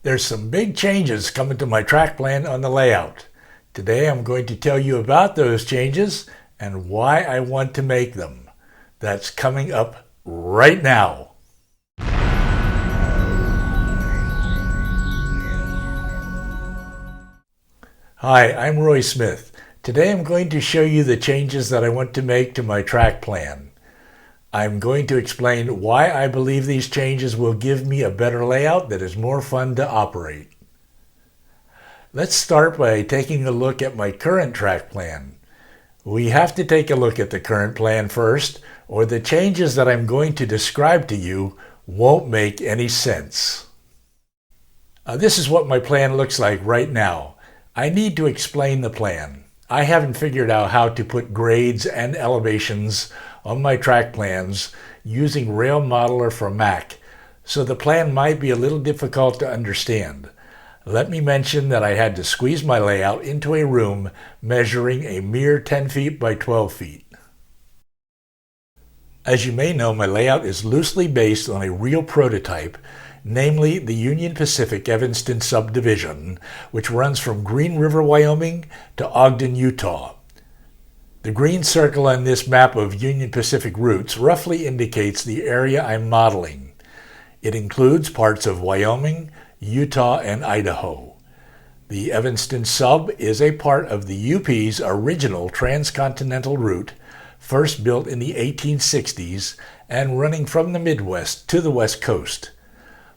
There's some big changes coming to my track plan on the layout. Today I'm going to tell you about those changes and why I want to make them. That's coming up right now. Hi, I'm Roy Smith. Today I'm going to show you the changes that I want to make to my track plan. I'm going to explain why I believe these changes will give me a better layout that is more fun to operate. Let's start by taking a look at my current track plan. We have to take a look at the current plan first, or the changes that I'm going to describe to you won't make any sense. This is what my plan looks like right now. I need to explain the plan. I haven't figured out how to put grades and elevations on my track plans using Rail Modeler for Mac, so the plan might be a little difficult to understand. Let me mention that I had to squeeze my layout into a room measuring a mere 10 feet by 12 feet. As you may know, my layout is loosely based on a real prototype, namely the Union Pacific Evanston Subdivision, which runs from Green River, Wyoming to Ogden, Utah. The green circle on this map of Union Pacific routes roughly indicates the area I'm modeling. It includes parts of Wyoming, Utah, and Idaho. The Evanston Sub is a part of the UP's original transcontinental route, first built in the 1860s and running from the Midwest to the West Coast.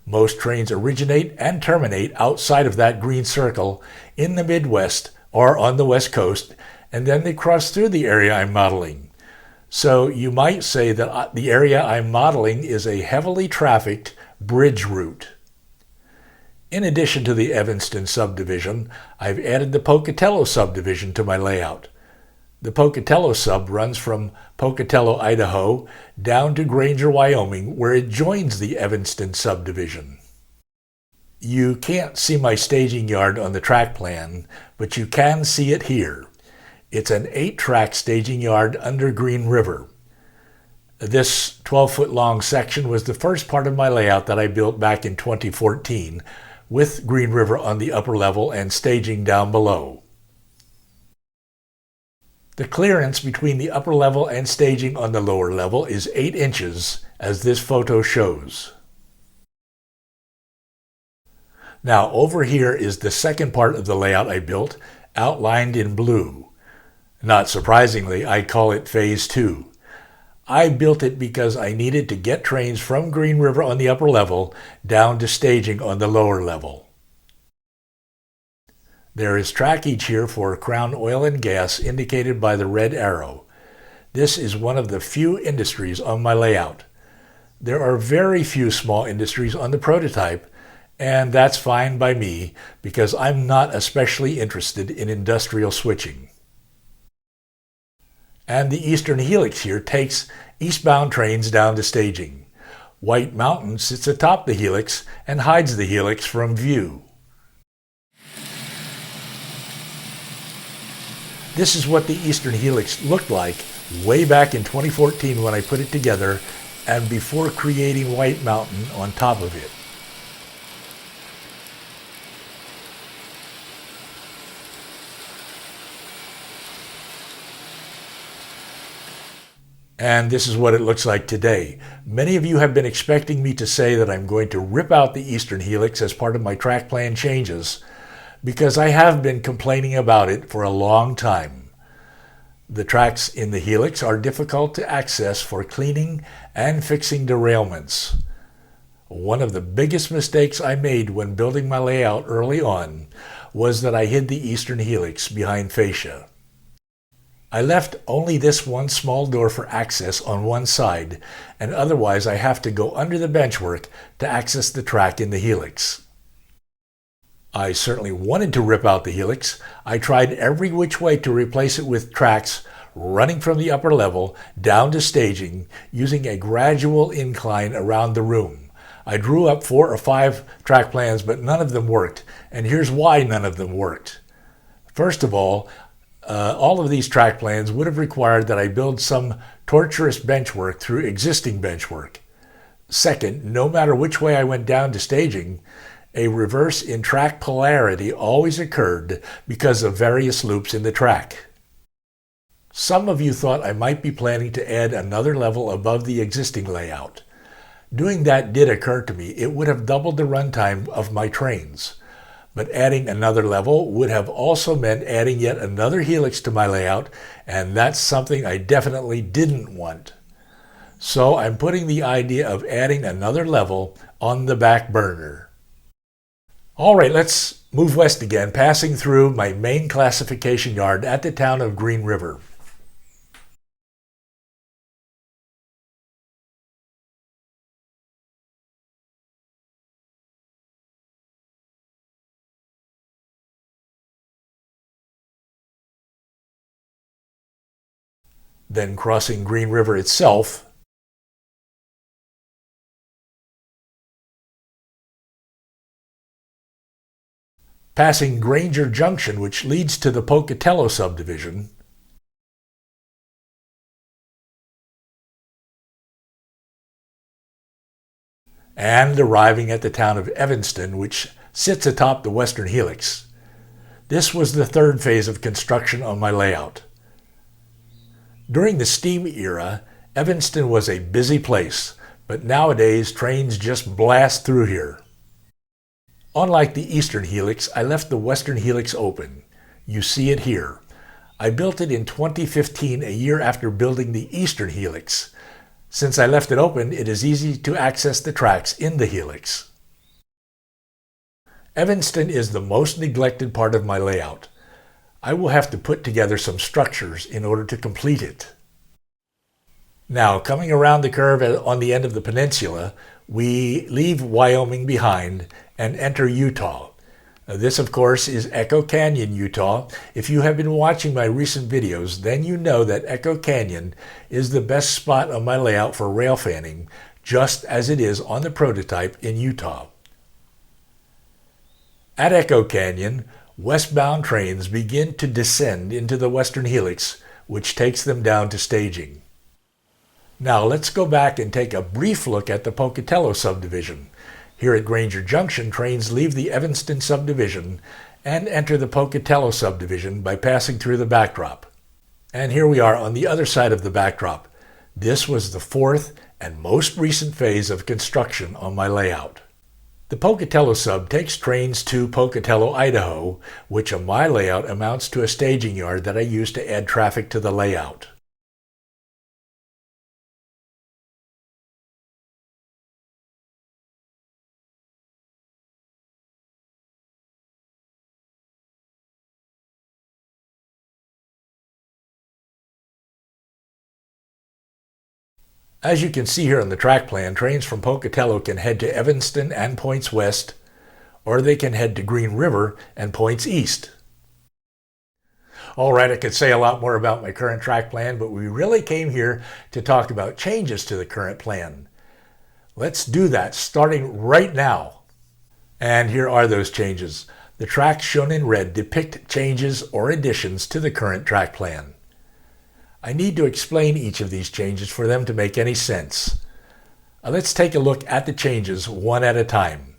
Most trains originate and terminate outside of that green circle in the Midwest or on the West Coast, and then they cross through the area I'm modeling. So you might say that the area I'm modeling is a heavily trafficked bridge route. In addition to the Evanston subdivision, I've added the Pocatello subdivision to my layout. The Pocatello sub runs from Pocatello, Idaho, down to Granger, Wyoming, where it joins the Evanston subdivision. You can't see my staging yard on the track plan, but you can see it here. It's an 8-track staging yard under Green River. This 12-foot-long section was the first part of my layout that I built back in 2014, with Green River on the upper level and staging down below. The clearance between the upper level and staging on the lower level is 8 inches, as this photo shows. Now over here is the second part of the layout I built, outlined in blue. Not surprisingly, I call it Phase 2. I built it because I needed to get trains from Green River on the upper level down to staging on the lower level. There is trackage here for Crown Oil and Gas indicated by the red arrow. This is one of the few industries on my layout. There are very few small industries on the prototype, and that's fine by me because I'm not especially interested in industrial switching. And the Eastern Helix here takes eastbound trains down to staging. White Mountain sits atop the Helix and hides the Helix from view. This is what the Eastern Helix looked like way back in 2014 when I put it together and before creating White Mountain on top of it. And this is what it looks like today. Many of you have been expecting me to say that I'm going to rip out the Eastern Helix as part of my track plan changes, because I have been complaining about it for a long time. The tracks in the Helix are difficult to access for cleaning and fixing derailments. One of the biggest mistakes I made when building my layout early on was that I hid the Eastern Helix behind fascia. I left only this one small door for access on one side, and otherwise I have to go under the benchwork to access the track in the Helix. I certainly wanted to rip out the Helix. I tried every which way to replace it with tracks running from the upper level down to staging using a gradual incline around the room. I drew up 4 or 5 track plans, but none of them worked, and here's why none of them worked. First of all of these track plans would have required that I build some tortuous benchwork through existing benchwork. Second, no matter which way I went down to staging, A reverse in track polarity always occurred because of various loops in the track. Some of you thought I might be planning to add another level above the existing layout. Doing that did occur to me. It would have doubled the runtime of my trains. But adding another level would have also meant adding yet another helix to my layout, and that's something I definitely didn't want. So I'm putting the idea of adding another level on the back burner. All right, let's move west again, passing through my main classification yard at the town of Green River. Then crossing Green River itself, passing Granger Junction, which leads to the Pocatello subdivision, and arriving at the town of Evanston, which sits atop the Western Helix. This was the third phase of construction on my layout. During the steam era, Evanston was a busy place, but nowadays trains just blast through here. Unlike the Eastern Helix, I left the Western Helix open. You see it here. I built it in 2015, a year after building the Eastern Helix. Since I left it open, it is easy to access the tracks in the Helix. Evanston is the most neglected part of my layout. I will have to put together some structures in order to complete it. Now, coming around the curve on the end of the peninsula, we leave Wyoming behind and enter Utah. This, of course, is Echo Canyon, Utah. If you have been watching my recent videos, then you know that Echo Canyon is the best spot on my layout for rail fanning, just as it is on the prototype in Utah. At Echo Canyon, westbound trains begin to descend into the Western Helix, which takes them down to staging. Now let's go back and take a brief look at the Pocatello subdivision. Here at Granger Junction, trains leave the Evanston subdivision and enter the Pocatello subdivision by passing through the backdrop. And here we are on the other side of the backdrop. This was the fourth and most recent phase of construction on my layout. The Pocatello sub takes trains to Pocatello, Idaho, which on my layout amounts to a staging yard that I use to add traffic to the layout. As you can see here on the track plan, trains from Pocatello can head to Evanston and points west, or they can head to Green River and points east. All right, I could say a lot more about my current track plan, but we really came here to talk about changes to the current plan. Let's do that, starting right now. And here are those changes. The tracks shown in red depict changes or additions to the current track plan. I need to explain each of these changes for them to make any sense. Let's take a look at the changes one at a time.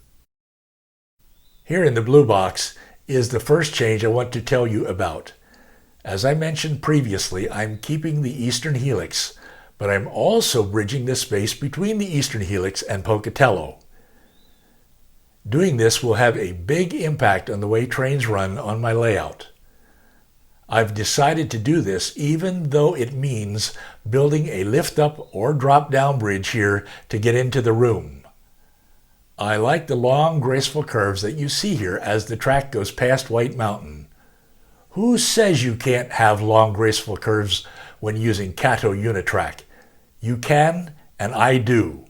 Here in the blue box is the first change I want to tell you about. As I mentioned previously, I'm keeping the Eastern Helix, but I'm also bridging the space between the Eastern Helix and Pocatello. Doing this will have a big impact on the way trains run on my layout. I've decided to do this even though it means building a lift-up or drop-down bridge here to get into the room. I like the long, graceful curves that you see here as the track goes past White Mountain. Who says you can't have long, graceful curves when using Cato Unitrack? You can, and I do.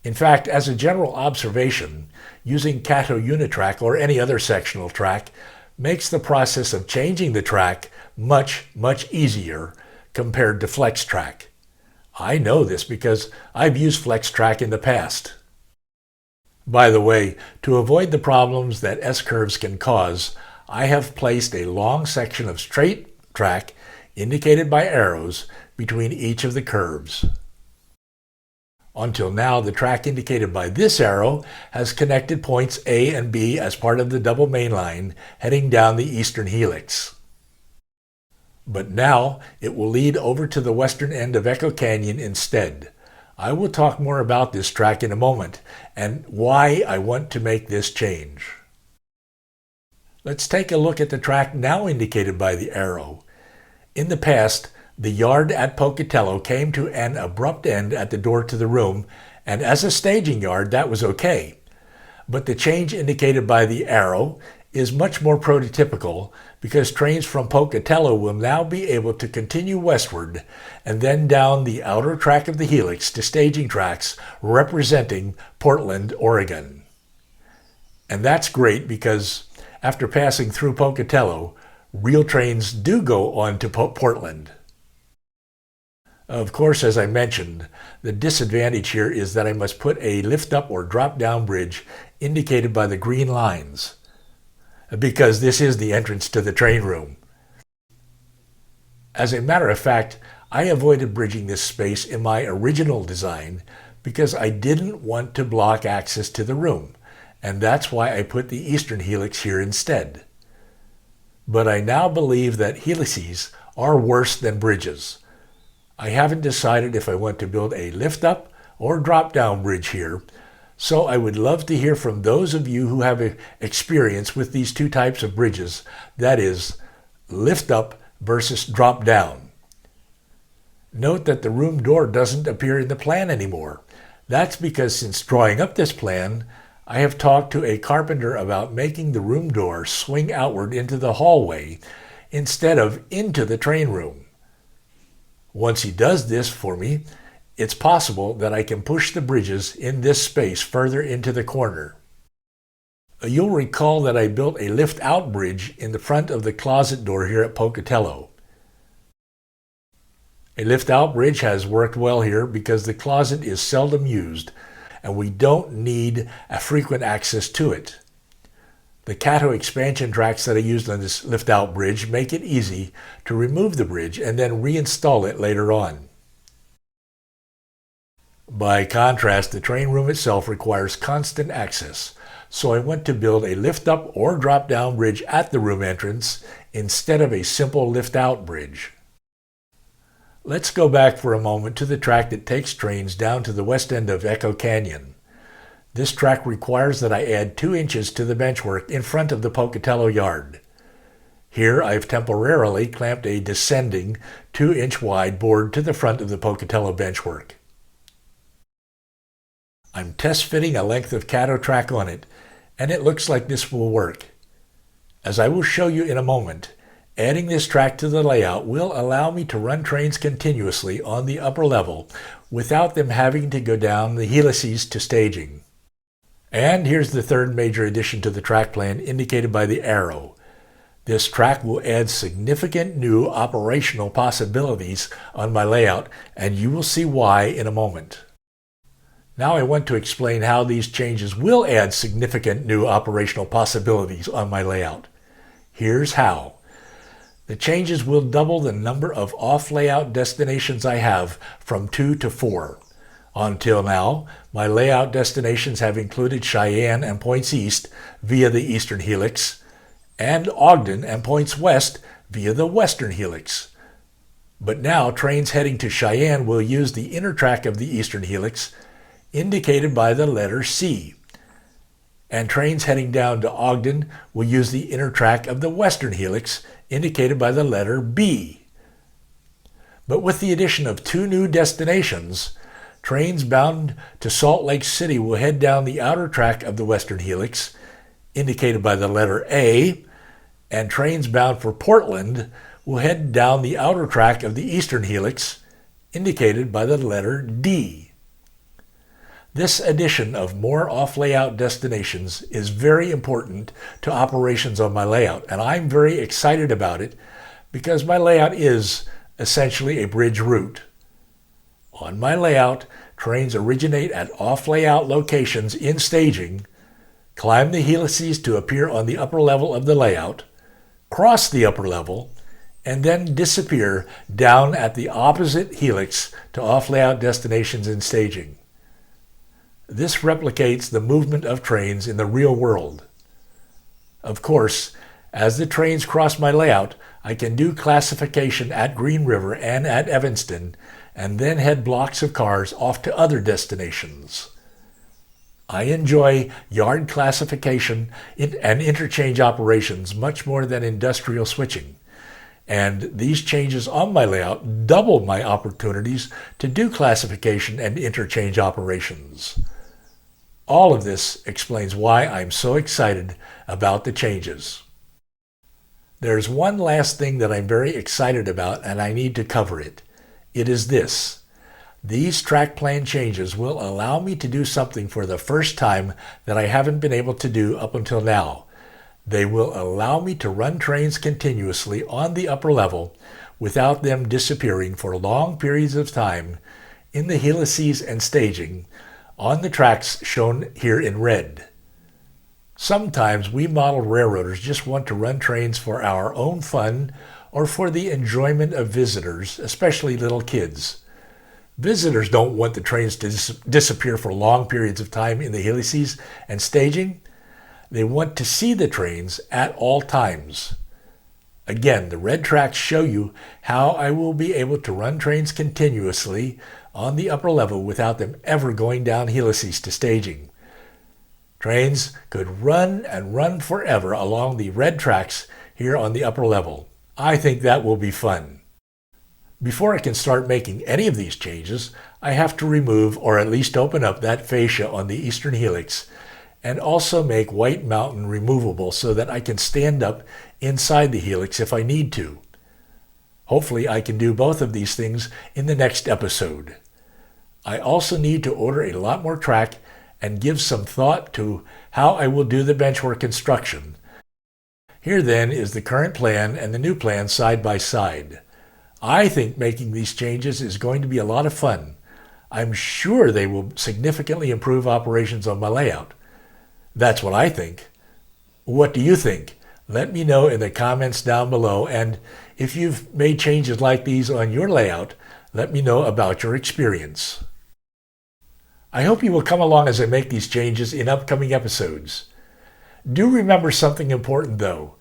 In fact, as a general observation, using Cato Unitrack or any other sectional track makes the process of changing the track much easier compared to FlexTrack. I know this because I've used FlexTrack in the past. By the way, to avoid the problems that S-curves can cause, I have placed a long section of straight track, indicated by arrows, between each of the curves. Until now, the track indicated by this arrow has connected points A and B as part of the double main line heading down the eastern helix. But now it will lead over to the western end of Echo Canyon instead. I will talk more about this track in a moment and why I want to make this change. Let's take a look at the track now indicated by the arrow. In the past, the yard at Pocatello came to an abrupt end at the door to the room, and as a staging yard, that was okay. But the change indicated by the arrow is much more prototypical because trains from Pocatello will now be able to continue westward and then down the outer track of the helix to staging tracks representing Portland, Oregon. And that's great because after passing through Pocatello, real trains do go on to Portland. Of course, as I mentioned, the disadvantage here is that I must put a lift-up or drop-down bridge indicated by the green lines, because this is the entrance to the train room. As a matter of fact, I avoided bridging this space in my original design because I didn't want to block access to the room, and that's why I put the eastern helix here instead. But I now believe that helices are worse than bridges. I haven't decided if I want to build a lift-up or drop-down bridge here, so I would love to hear from those of you who have experience with these two types of bridges, that is, lift-up versus drop-down. Note that the room door doesn't appear in the plan anymore. That's because since drawing up this plan, I have talked to a carpenter about making the room door swing outward into the hallway instead of into the train room. Once he does this for me, it's possible that I can push the bridges in this space further into the corner. You'll recall that I built a lift-out bridge in the front of the closet door here at Pocatello. A lift-out bridge has worked well here because the closet is seldom used and we don't need a frequent access to it. The Cato expansion tracks that I used on this lift-out bridge make it easy to remove the bridge and then reinstall it later on. By contrast, the train room itself requires constant access, so I went to build a lift-up or drop-down bridge at the room entrance instead of a simple lift-out bridge. Let's go back for a moment to the track that takes trains down to the west end of Echo Canyon. This track requires that I add 2 inches to the benchwork in front of the Pocatello yard. Here I've temporarily clamped a descending 2-inch wide board to the front of the Pocatello benchwork. I'm test fitting a length of Cato track on it, and it looks like this will work. As I will show you in a moment, adding this track to the layout will allow me to run trains continuously on the upper level without them having to go down the helices to staging. And here's the third major addition to the track plan indicated by the arrow. This track will add significant new operational possibilities on my layout, and you will see why in a moment. Now I want to explain how these changes will add significant new operational possibilities on my layout. Here's how. The changes will double the number of off-layout destinations I have from 2 to 4. Until now, my layout destinations have included Cheyenne and points east via the eastern helix, and Ogden and points west via the western helix. But now trains heading to Cheyenne will use the inner track of the eastern helix, indicated by the letter C, and trains heading down to Ogden will use the inner track of the western helix, indicated by the letter B. But with the addition of 2 new destinations, trains bound to Salt Lake City will head down the outer track of the western helix, indicated by the letter A, and trains bound for Portland will head down the outer track of the eastern helix, indicated by the letter D. This addition of more off-layout destinations is very important to operations on my layout, and I'm very excited about it because my layout is essentially a bridge route. On my layout, trains originate at off-layout locations in staging, climb the helices to appear on the upper level of the layout, cross the upper level, and then disappear down at the opposite helix to off-layout destinations in staging. This replicates the movement of trains in the real world. Of course, as the trains cross my layout, I can do classification at Green River and at Evanston, and then head blocks of cars off to other destinations. I enjoy yard classification and interchange operations much more than industrial switching, and these changes on my layout double my opportunities to do classification and interchange operations. All of this explains why I'm so excited about the changes. There's one last thing that I'm very excited about, and I need to cover it. It is this. These track plan changes will allow me to do something for the first time that I haven't been able to do up until now. They will allow me to run trains continuously on the upper level without them disappearing for long periods of time in the helices and staging on the tracks shown here in red. Sometimes we model railroaders just want to run trains for our own fun or for the enjoyment of visitors, especially little kids. Visitors don't want the trains to disappear for long periods of time in the helices and staging. They want to see the trains at all times. Again, the red tracks show you how I will be able to run trains continuously on the upper level without them ever going down helices to staging. Trains could run and run forever along the red tracks here on the upper level. I think that will be fun. Before I can start making any of these changes, I have to remove or at least open up that fascia on the eastern helix and also make White Mountain removable so that I can stand up inside the helix if I need to. Hopefully I can do both of these things in the next episode. I also need to order a lot more track and give some thought to how I will do the benchwork construction. Here then is the current plan and the new plan side by side. I think making these changes is going to be a lot of fun. I'm sure they will significantly improve operations on my layout. That's what I think. What do you think? Let me know in the comments down below, and if you've made changes like these on your layout, let me know about your experience. I hope you will come along as I make these changes in upcoming episodes. Do remember something important though.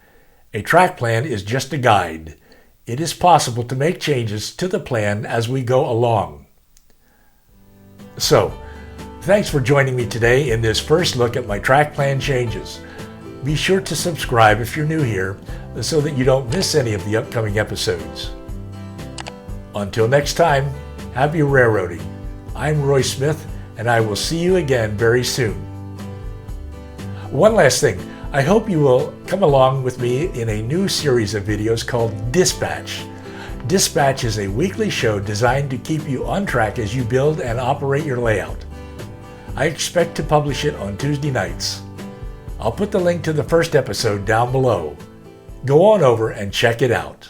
A track plan is just a guide. It is possible to make changes to the plan as we go along. So, thanks for joining me today in this first look at my track plan changes. Be sure to subscribe if you're new here so that you don't miss any of the upcoming episodes. Until next time, happy railroading. I'm Roy Smith, and I will see you again very soon. One last thing. I hope you will come along with me in a new series of videos called Dispatch. Dispatch is a weekly show designed to keep you on track as you build and operate your layout. I expect to publish it on Tuesday nights. I'll put the link to the first episode down below. Go on over and check it out.